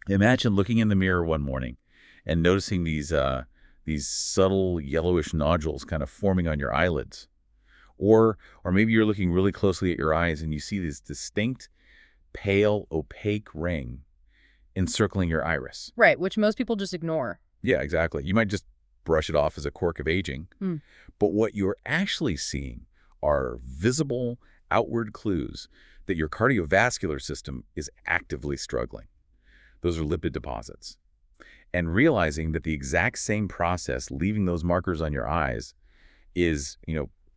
Imagine looking in the mirror one morning and noticing these subtle yellowish nodules kind of forming on your eyelids. Or maybe you're looking really closely at your eyes and you see this distinct, pale, opaque ring encircling your iris. Right, which most people just ignore. Yeah, exactly. You might just brush it off as a quirk of aging. Hmm. But what you're actually seeing are visible outward clues that your cardiovascular system is actively struggling. Those are lipid deposits. And realizing that the exact same process leaving those markers on your eyes is,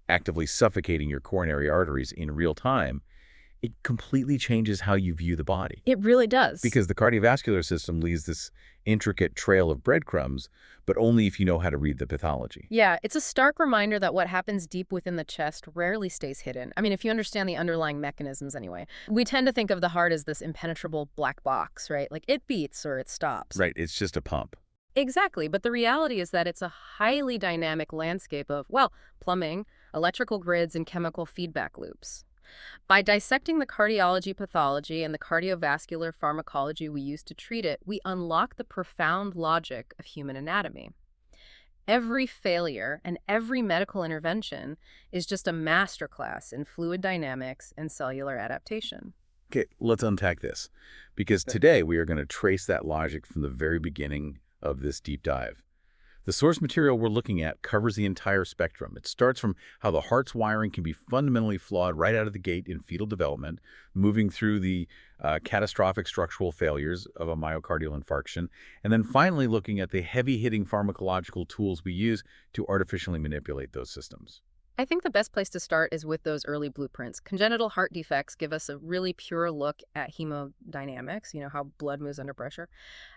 actively suffocating your coronary arteries in real time, it completely changes how you view the body. It really does. Because the cardiovascular system leaves this intricate trail of breadcrumbs, but only if you know how to read the pathology. Yeah, it's a stark reminder that what happens deep within the chest rarely stays hidden. I mean, if you understand the underlying mechanisms anyway. We tend to think of the heart as this impenetrable black box, right? Like it beats or it stops. Right, it's just a pump. Exactly, but the reality is that it's a highly dynamic landscape of, well, plumbing, electrical grids, and chemical feedback loops. By dissecting the cardiology pathology and the cardiovascular pharmacology we use to treat it, we unlock the profound logic of human anatomy. Every failure and every medical intervention is just a masterclass in fluid dynamics and cellular adaptation. Okay, let's unpack this, because today we are going to trace that logic from the very beginning of this deep dive. The source material we're looking at covers the entire spectrum. It starts from how the heart's wiring can be fundamentally flawed right out of the gate in fetal development, moving through the catastrophic structural failures of a myocardial infarction, and then finally looking at the heavy-hitting pharmacological tools we use to artificially manipulate those systems. I think the best place to start is with those early blueprints. Congenital heart defects give us a really pure look at hemodynamics, how blood moves under pressure.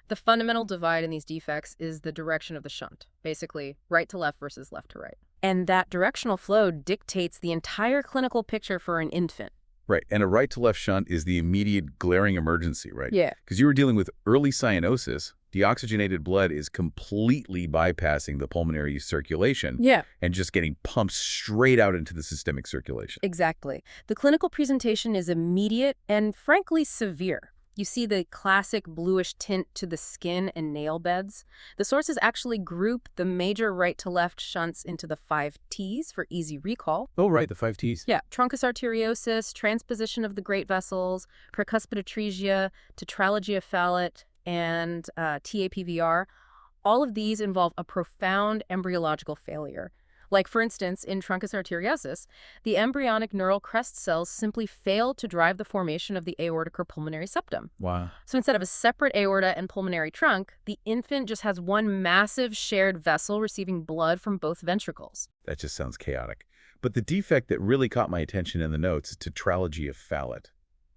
The fundamental divide in these defects is the direction of the shunt, basically right to left versus left to right. And that directional flow dictates the entire clinical picture for an infant. Right, and a right-to-left shunt is the immediate glaring emergency, right? Yeah. Because you were dealing with early cyanosis. Deoxygenated blood is completely bypassing the pulmonary circulation and just getting pumped straight out into the systemic circulation. Exactly. The clinical presentation is immediate and, frankly, severe. You see the classic bluish tint to the skin and nail beds. The sources actually group the major right-to-left shunts into the 5 Ts for easy recall. Oh, right, the 5 Ts. Yeah, truncus arteriosus, transposition of the great vessels, tricuspid atresia, tetralogy of Fallot, and TAPVR. All of these involve a profound embryological failure. Like, for instance, in truncus arteriosus, the embryonic neural crest cells simply fail to drive the formation of the aortic or pulmonary septum. Wow. So instead of a separate aorta and pulmonary trunk, the infant just has one massive shared vessel receiving blood from both ventricles. That just sounds chaotic. But the defect that really caught my attention in the notes is tetralogy of Fallot.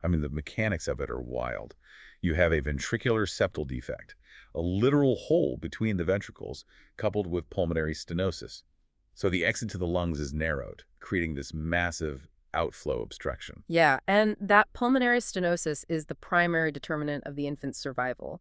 I mean, the mechanics of it are wild. You have a ventricular septal defect, a literal hole between the ventricles, coupled with pulmonary stenosis. So the exit to the lungs is narrowed, creating this massive outflow obstruction. Yeah, and that pulmonary stenosis is the primary determinant of the infant's survival.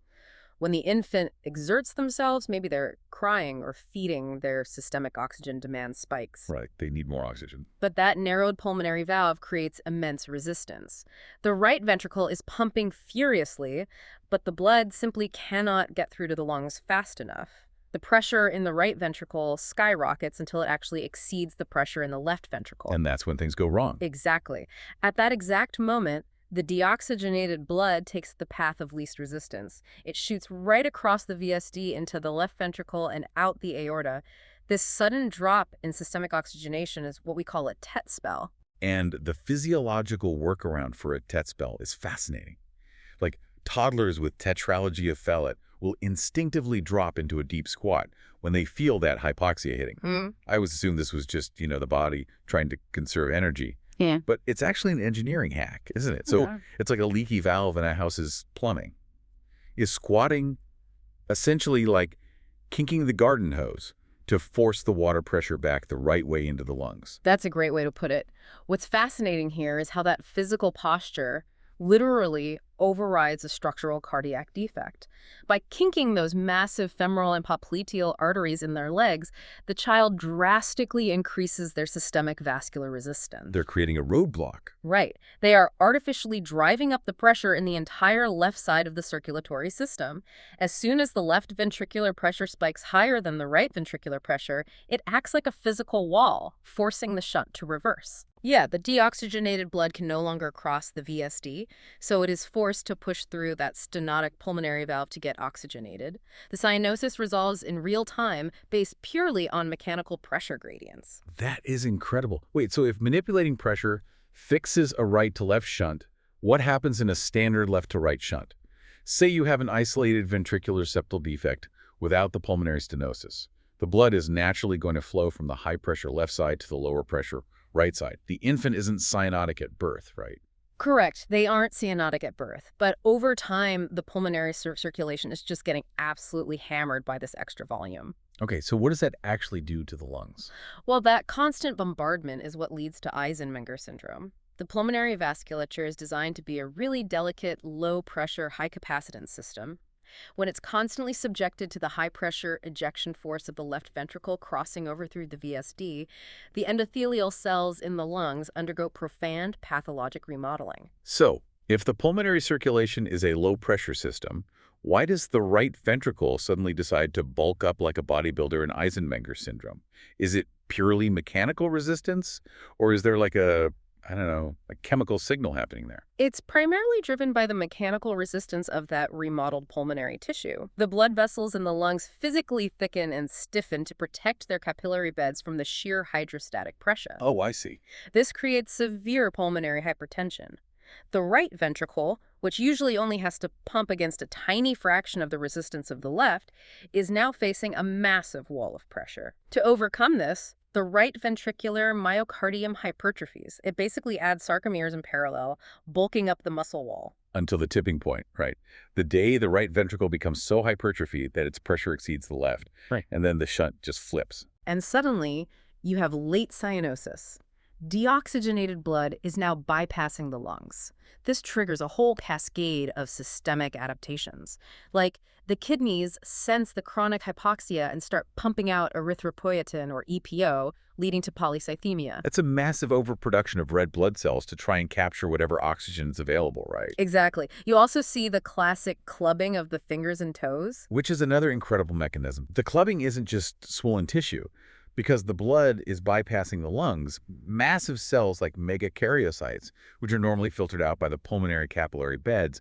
When the infant exerts themselves, maybe they're crying or feeding, their systemic oxygen demand spikes. Right, they need more oxygen. But that narrowed pulmonary valve creates immense resistance. The right ventricle is pumping furiously, but the blood simply cannot get through to the lungs fast enough. The pressure in the right ventricle skyrockets until it actually exceeds the pressure in the left ventricle. And that's when things go wrong. Exactly. At that exact moment, the deoxygenated blood takes the path of least resistance. It shoots right across the VSD into the left ventricle and out the aorta. This sudden drop in systemic oxygenation is what we call a TET spell. And the physiological workaround for a TET spell is fascinating. Like, toddlers with tetralogy of Fallot will instinctively drop into a deep squat when they feel that hypoxia hitting. I always assumed this was just, the body trying to conserve energy. Yeah. But it's actually an engineering hack, isn't it? So it's like a leaky valve in a house's plumbing. Is squatting essentially like kinking the garden hose to force the water pressure back the right way into the lungs? That's a great way to put it. What's fascinating here is how that physical posture literally overrides a structural cardiac defect. By kinking those massive femoral and popliteal arteries in their legs, the child drastically increases their systemic vascular resistance. They're creating a roadblock. Right. They are artificially driving up the pressure in the entire left side of the circulatory system. As soon as the left ventricular pressure spikes higher than the right ventricular pressure, it acts like a physical wall, forcing the shunt to reverse. Yeah, the deoxygenated blood can no longer cross the VSD, so it is forced to push through that stenotic pulmonary valve to get oxygenated. The cyanosis resolves in real time based purely on mechanical pressure gradients. That is incredible. Wait, so if manipulating pressure fixes a right to left shunt, what happens in a standard left to right shunt? Say you have an isolated ventricular septal defect without the pulmonary stenosis. The blood is naturally going to flow from the high pressure left side to the lower pressure right side. The infant isn't cyanotic at birth, right? Correct. They aren't cyanotic at birth, but over time, the pulmonary circulation is just getting absolutely hammered by this extra volume. Okay, so what does that actually do to the lungs? Well, that constant bombardment is what leads to Eisenmenger syndrome. The pulmonary vasculature is designed to be a really delicate, low-pressure, high-capacitance system. When it's constantly subjected to the high-pressure ejection force of the left ventricle crossing over through the VSD, the endothelial cells in the lungs undergo profound pathologic remodeling. So, if the pulmonary circulation is a low-pressure system, why does the right ventricle suddenly decide to bulk up like a bodybuilder in Eisenmenger syndrome? Is it purely mechanical resistance, or is there like a chemical signal happening there? It's primarily driven by the mechanical resistance of that remodeled pulmonary tissue. The blood vessels in the lungs physically thicken and stiffen to protect their capillary beds from the sheer hydrostatic pressure. Oh, I see. This creates severe pulmonary hypertension. The right ventricle, which usually only has to pump against a tiny fraction of the resistance of the left, is now facing a massive wall of pressure. To overcome this, the right ventricular myocardium hypertrophies. It basically adds sarcomeres in parallel, bulking up the muscle wall. Until the tipping point, right? The day the right ventricle becomes so hypertrophied that its pressure exceeds the left, Right. and then the shunt just flips. And suddenly, you have late cyanosis. Deoxygenated blood is now bypassing the lungs. This triggers a whole cascade of systemic adaptations. Like, the kidneys sense the chronic hypoxia and start pumping out erythropoietin, or EPO, leading to polycythemia. That's a massive overproduction of red blood cells to try and capture whatever oxygen is available, right? Exactly. You also see the classic clubbing of the fingers and toes. Which is another incredible mechanism. The clubbing isn't just swollen tissue. Because the blood is bypassing the lungs, massive cells like megakaryocytes, which are normally filtered out by the pulmonary capillary beds,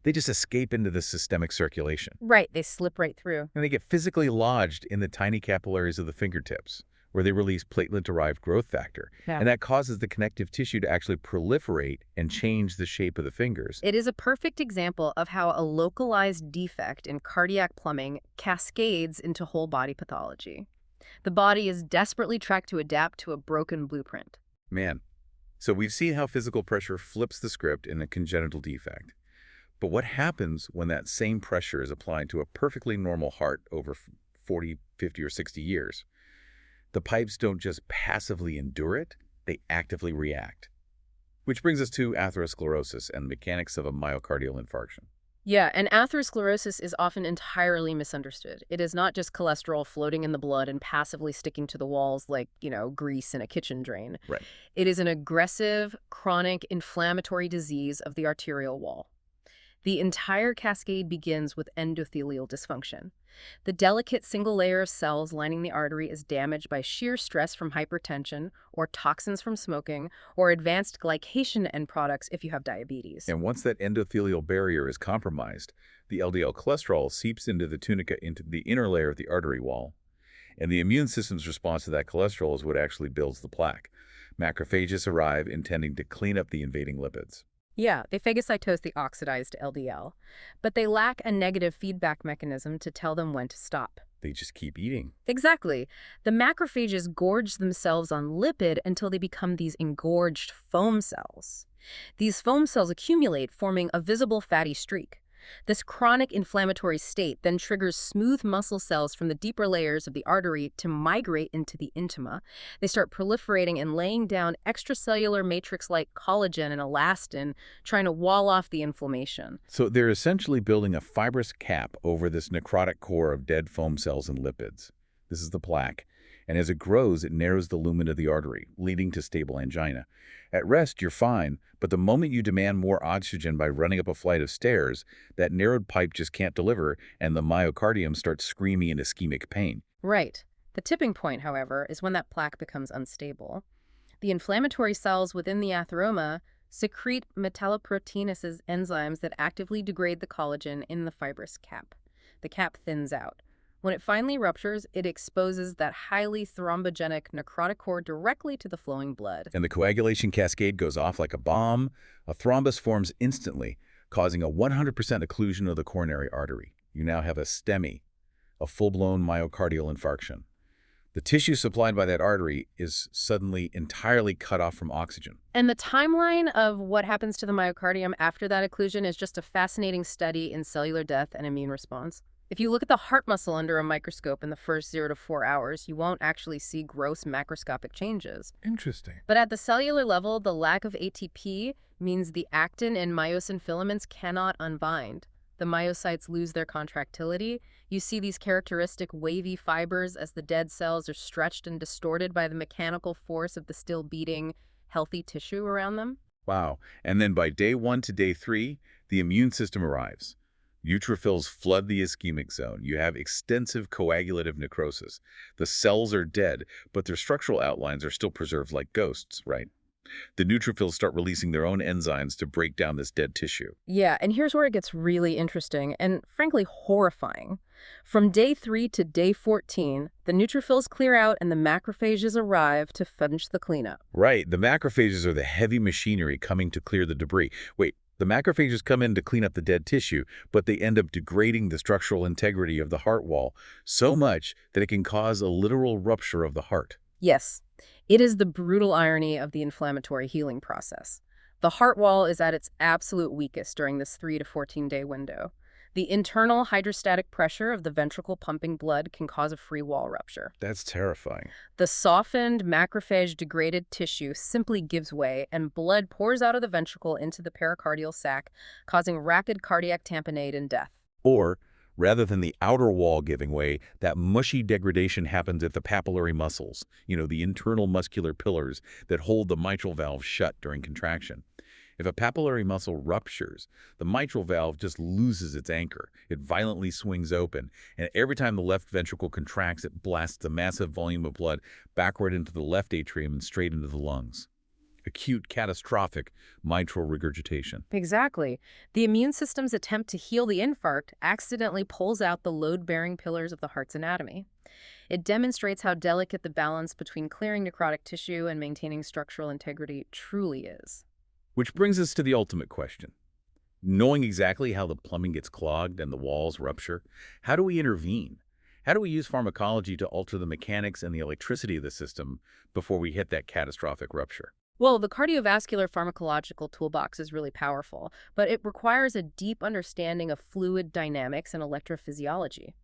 they just escape into the systemic circulation. Right, they slip right through. And they get physically lodged in the tiny capillaries of the fingertips, where they release platelet-derived growth factor. Yeah. And that causes the connective tissue to actually proliferate and change the shape of the fingers. It is a perfect example of how a localized defect in cardiac plumbing cascades into whole body pathology. The body is desperately trying to adapt to a broken blueprint. Man, so we've seen how physical pressure flips the script in a congenital defect. But what happens when that same pressure is applied to a perfectly normal heart over 40, 50, or 60 years? The pipes don't just passively endure it, they actively react. Which brings us to atherosclerosis and the mechanics of a myocardial infarction. Yeah, and atherosclerosis is often entirely misunderstood. It is not just cholesterol floating in the blood and passively sticking to the walls like, grease in a kitchen drain. Right. It is an aggressive, chronic, inflammatory disease of the arterial wall. The entire cascade begins with endothelial dysfunction. The delicate single layer of cells lining the artery is damaged by sheer stress from hypertension, or toxins from smoking, or advanced glycation end products if you have diabetes. And once that endothelial barrier is compromised, the LDL cholesterol seeps into the tunica, into the inner layer of the artery wall. And the immune system's response to that cholesterol is what actually builds the plaque. Macrophages arrive intending to clean up the invading lipids. Yeah, they phagocytose the oxidized LDL, but they lack a negative feedback mechanism to tell them when to stop. They just keep eating. Exactly. The macrophages gorge themselves on lipid until they become these engorged foam cells. These foam cells accumulate, forming a visible fatty streak. This chronic inflammatory state then triggers smooth muscle cells from the deeper layers of the artery to migrate into the intima. They start proliferating and laying down extracellular matrix like collagen and elastin, trying to wall off the inflammation. So they're essentially building a fibrous cap over this necrotic core of dead foam cells and lipids. This is the plaque. And as it grows, it narrows the lumen of the artery, leading to stable angina. At rest, you're fine, but the moment you demand more oxygen by running up a flight of stairs, that narrowed pipe just can't deliver, and the myocardium starts screaming in ischemic pain. Right. The tipping point, however, is when that plaque becomes unstable. The inflammatory cells within the atheroma secrete metalloproteinase enzymes that actively degrade the collagen in the fibrous cap. The cap thins out. When it finally ruptures, it exposes that highly thrombogenic necrotic core directly to the flowing blood. And the coagulation cascade goes off like a bomb. A thrombus forms instantly, causing a 100% occlusion of the coronary artery. You now have a STEMI, a full-blown myocardial infarction. The tissue supplied by that artery is suddenly entirely cut off from oxygen. And the timeline of what happens to the myocardium after that occlusion is just a fascinating study in cellular death and immune response. If you look at the heart muscle under a microscope in the first 0 to 4 hours, you won't actually see gross macroscopic changes. Interesting. But at the cellular level, the lack of ATP means the actin and myosin filaments cannot unbind. The myocytes lose their contractility. You see these characteristic wavy fibers as the dead cells are stretched and distorted by the mechanical force of the still beating, healthy tissue around them. Wow. And then by day 1 to day 3, the immune system arrives. Neutrophils flood the ischemic zone. You have extensive coagulative necrosis. The cells are dead, but their structural outlines are still preserved like ghosts, right? The neutrophils start releasing their own enzymes to break down this dead tissue. Yeah, and here's where it gets really interesting and frankly horrifying. From day 3 to day 14, the neutrophils clear out and the macrophages arrive to finish the cleanup. Right, the macrophages are the heavy machinery coming to clear the debris. Wait, the macrophages come in to clean up the dead tissue, but they end up degrading the structural integrity of the heart wall so much that it can cause a literal rupture of the heart. Yes, it is the brutal irony of the inflammatory healing process. The heart wall is at its absolute weakest during this 3 to 14-day window. The internal hydrostatic pressure of the ventricle pumping blood can cause a free wall rupture. That's terrifying. The softened, macrophage-degraded tissue simply gives way, and blood pours out of the ventricle into the pericardial sac, causing rapid cardiac tamponade and death. Or, rather than the outer wall giving way, that mushy degradation happens at the papillary muscles, the internal muscular pillars that hold the mitral valve shut during contraction. If a papillary muscle ruptures, the mitral valve just loses its anchor. It violently swings open, and every time the left ventricle contracts, it blasts a massive volume of blood backward into the left atrium and straight into the lungs. Acute, catastrophic mitral regurgitation. Exactly. The immune system's attempt to heal the infarct accidentally pulls out the load-bearing pillars of the heart's anatomy. It demonstrates how delicate the balance between clearing necrotic tissue and maintaining structural integrity truly is. Which brings us to the ultimate question. Knowing exactly how the plumbing gets clogged and the walls rupture, how do we intervene? How do we use pharmacology to alter the mechanics and the electricity of the system before we hit that catastrophic rupture? Well, the cardiovascular pharmacological toolbox is really powerful, but it requires a deep understanding of fluid dynamics and electrophysiology.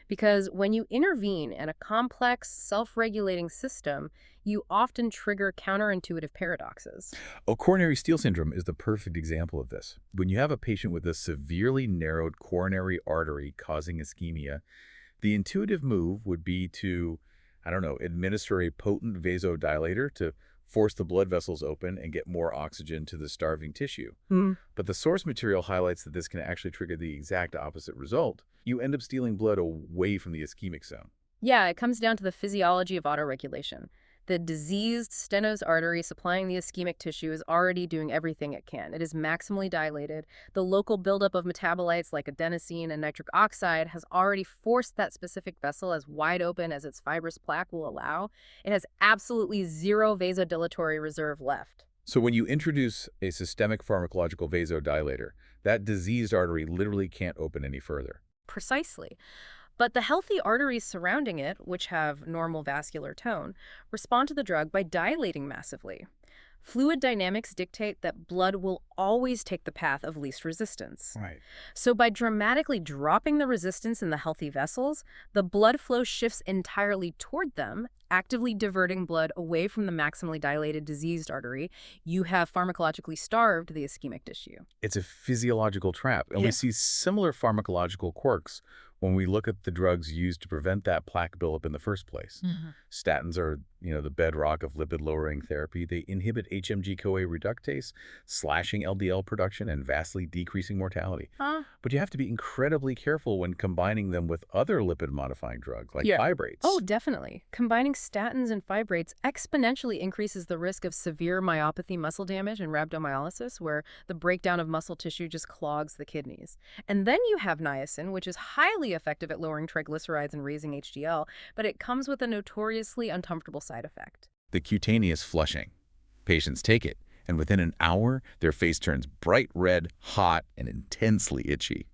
Because when you intervene in a complex, self-regulating system, you often trigger counterintuitive paradoxes. Oh, coronary steal syndrome is the perfect example of this. When you have a patient with a severely narrowed coronary artery causing ischemia, the intuitive move would be to, administer a potent vasodilator to force the blood vessels open and get more oxygen to the starving tissue. But the source material highlights that this can actually trigger the exact opposite result. You end up stealing blood away from the ischemic zone. Yeah, it comes down to the physiology of autoregulation. The diseased stenosed artery supplying the ischemic tissue is already doing everything it can. It is maximally dilated. The local buildup of metabolites like adenosine and nitric oxide has already forced that specific vessel as wide open as its fibrous plaque will allow. It has absolutely zero vasodilatory reserve left. So when you introduce a systemic pharmacological vasodilator, that diseased artery literally can't open any further. Precisely. But the healthy arteries surrounding it, which have normal vascular tone, respond to the drug by dilating massively. Fluid dynamics dictate that blood will always take the path of least resistance. Right. So by dramatically dropping the resistance in the healthy vessels, the blood flow shifts entirely toward them, actively diverting blood away from the maximally dilated diseased artery. You have pharmacologically starved the ischemic tissue. It's a physiological trap, and we Yeah. see similar pharmacological quirks when we look at the drugs used to prevent that plaque buildup in the first place. Mhm. Statins are, the bedrock of lipid-lowering therapy. They inhibit HMG-CoA reductase, slashing LDL production and vastly decreasing mortality. Huh? But you have to be incredibly careful when combining them with other lipid-modifying drugs like Yeah. fibrates. Oh, definitely. Combining statins and fibrates exponentially increases the risk of severe myopathy, muscle damage, and rhabdomyolysis, where the breakdown of muscle tissue just clogs the kidneys. And then you have niacin, which is highly effective at lowering triglycerides and raising HDL, but it comes with a notoriously uncomfortable side effect. The cutaneous flushing. Patients take it, and within an hour, their face turns bright red, hot, and intensely itchy.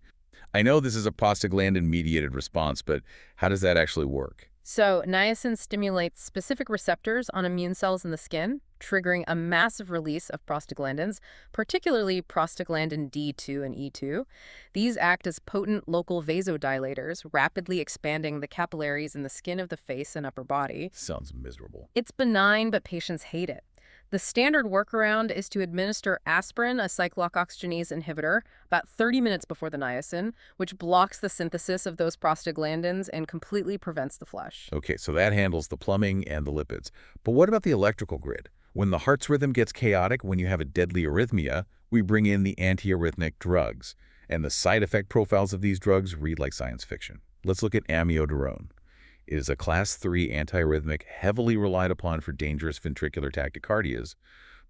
I know this is a prostaglandin-mediated response, but how does that actually work? So, niacin stimulates specific receptors on immune cells in the skin, triggering a massive release of prostaglandins, particularly prostaglandin D2 and E2. These act as potent local vasodilators, rapidly expanding the capillaries in the skin of the face and upper body. Sounds miserable. It's benign, but patients hate it. The standard workaround is to administer aspirin, a cyclooxygenase inhibitor, about 30 minutes before the niacin, which blocks the synthesis of those prostaglandins and completely prevents the flush. Okay, so that handles the plumbing and the lipids. But what about the electrical grid? When the heart's rhythm gets chaotic, when you have a deadly arrhythmia, we bring in the antiarrhythmic drugs. And the side effect profiles of these drugs read like science fiction. Let's look at amiodarone. It is a class 3 antiarrhythmic heavily relied upon for dangerous ventricular tachycardias,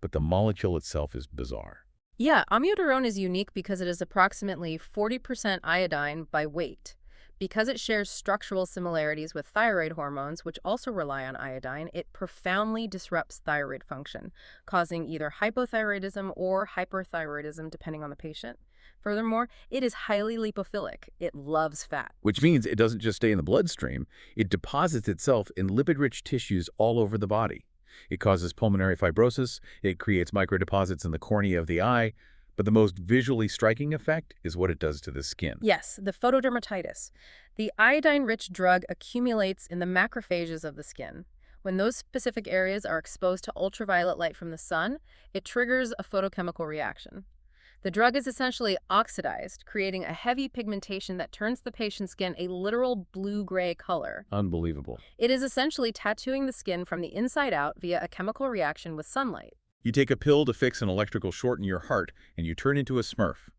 but the molecule itself is bizarre. Yeah, amiodarone is unique because it is approximately 40% iodine by weight. Because it shares structural similarities with thyroid hormones, which also rely on iodine, it profoundly disrupts thyroid function, causing either hypothyroidism or hyperthyroidism depending on the patient. Furthermore, it is highly lipophilic. It loves fat. Which means it doesn't just stay in the bloodstream, it deposits itself in lipid-rich tissues all over the body. It causes pulmonary fibrosis, it creates microdeposits in the cornea of the eye, but the most visually striking effect is what it does to the skin. Yes, the photodermatitis. The iodine-rich drug accumulates in the macrophages of the skin. When those specific areas are exposed to ultraviolet light from the sun, it triggers a photochemical reaction. The drug is essentially oxidized, creating a heavy pigmentation that turns the patient's skin a literal blue-gray color. Unbelievable. It is essentially tattooing the skin from the inside out via a chemical reaction with sunlight. You take a pill to fix an electrical short in your heart, and you turn into a Smurf.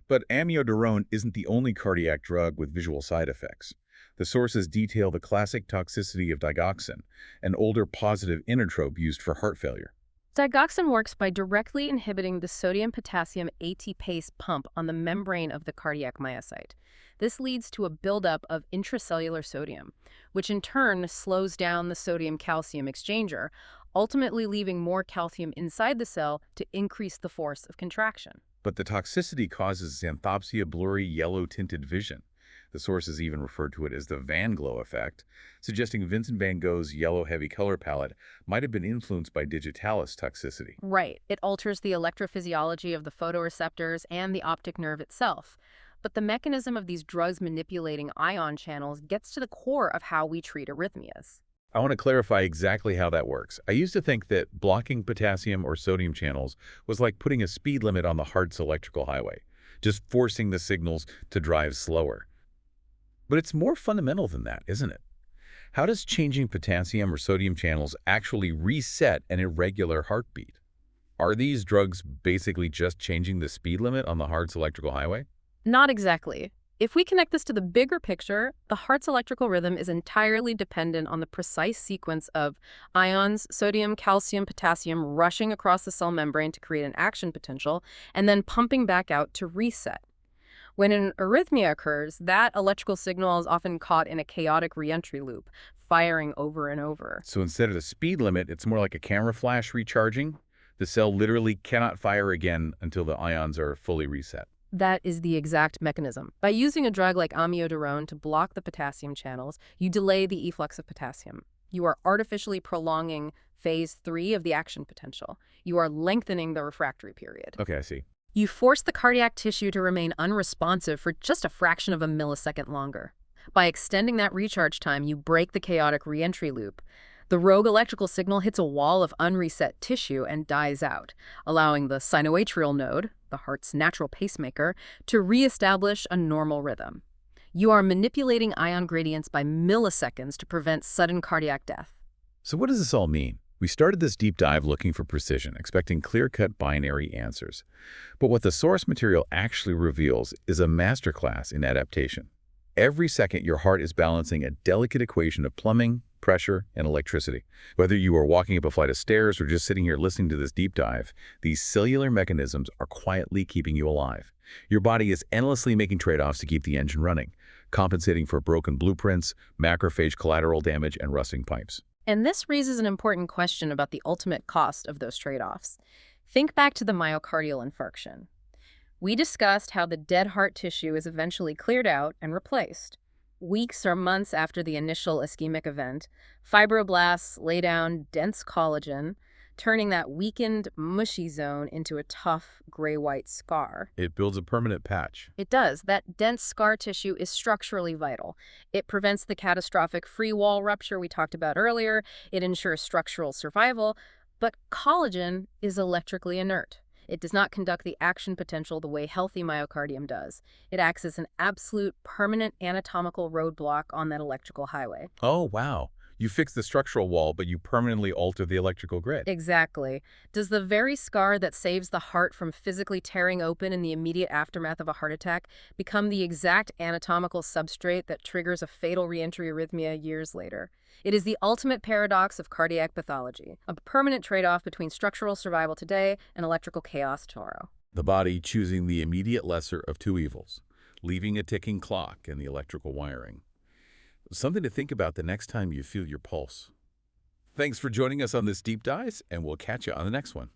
But amiodarone isn't the only cardiac drug with visual side effects. The sources detail the classic toxicity of digoxin, an older positive inotrope used for heart failure. Digoxin works by directly inhibiting the sodium-potassium ATPase pump on the membrane of the cardiac myocyte. This leads to a buildup of intracellular sodium, which in turn slows down the sodium-calcium exchanger, ultimately leaving more calcium inside the cell to increase the force of contraction. But the toxicity causes xanthopsia, blurry, yellow-tinted vision. The sources even referred to it as the Van Gogh effect, suggesting Vincent van Gogh's yellow heavy color palette might have been influenced by digitalis toxicity. Right. It alters the electrophysiology of the photoreceptors and the optic nerve itself. But the mechanism of these drugs manipulating ion channels gets to the core of how we treat arrhythmias. I want to clarify exactly how that works. I used to think that blocking potassium or sodium channels was like putting a speed limit on the heart's electrical highway, just forcing the signals to drive slower. But it's more fundamental than that, isn't it? How does changing potassium or sodium channels actually reset an irregular heartbeat? Are these drugs basically just changing the speed limit on the heart's electrical highway? Not exactly. If we connect this to the bigger picture, the heart's electrical rhythm is entirely dependent on the precise sequence of ions, sodium, calcium, potassium, rushing across the cell membrane to create an action potential, and then pumping back out to reset. When an arrhythmia occurs, that electrical signal is often caught in a chaotic reentry loop, firing over and over. So instead of the speed limit, it's more like a camera flash recharging. The cell literally cannot fire again until the ions are fully reset. That is the exact mechanism. By using a drug like amiodarone to block the potassium channels, you delay the efflux of potassium. You are artificially prolonging phase 3 of the action potential. You are lengthening the refractory period. Okay, I see. You force the cardiac tissue to remain unresponsive for just a fraction of a millisecond longer. By extending that recharge time, you break the chaotic reentry loop. The rogue electrical signal hits a wall of unreset tissue and dies out, allowing the sinoatrial node, the heart's natural pacemaker, to reestablish a normal rhythm. You are manipulating ion gradients by milliseconds to prevent sudden cardiac death. So what does this all mean? We started this deep dive looking for precision, expecting clear-cut binary answers. But what the source material actually reveals is a masterclass in adaptation. Every second, your heart is balancing a delicate equation of plumbing, pressure, and electricity. Whether you are walking up a flight of stairs or just sitting here listening to this deep dive, these cellular mechanisms are quietly keeping you alive. Your body is endlessly making trade-offs to keep the engine running, compensating for broken blueprints, macrophage collateral damage, and rusting pipes. And this raises an important question about the ultimate cost of those trade-offs. Think back to the myocardial infarction. We discussed how the dead heart tissue is eventually cleared out and replaced. Weeks or months after the initial ischemic event, fibroblasts lay down dense collagen, turning that weakened, mushy zone into a tough, gray-white scar. It builds a permanent patch. It does. That dense scar tissue is structurally vital. It prevents the catastrophic free wall rupture we talked about earlier. It ensures structural survival. But collagen is electrically inert. It does not conduct the action potential the way healthy myocardium does. It acts as an absolute permanent anatomical roadblock on that electrical highway. Oh, wow. You fix the structural wall, but you permanently alter the electrical grid. Exactly. Does the very scar that saves the heart from physically tearing open in the immediate aftermath of a heart attack become the exact anatomical substrate that triggers a fatal reentry arrhythmia years later? It is the ultimate paradox of cardiac pathology, a permanent trade-off between structural survival today and electrical chaos tomorrow. The body choosing the immediate lesser of two evils, leaving a ticking clock in the electrical wiring. Something to think about the next time you feel your pulse. Thanks for joining us on this deep dive, and we'll catch you on the next one.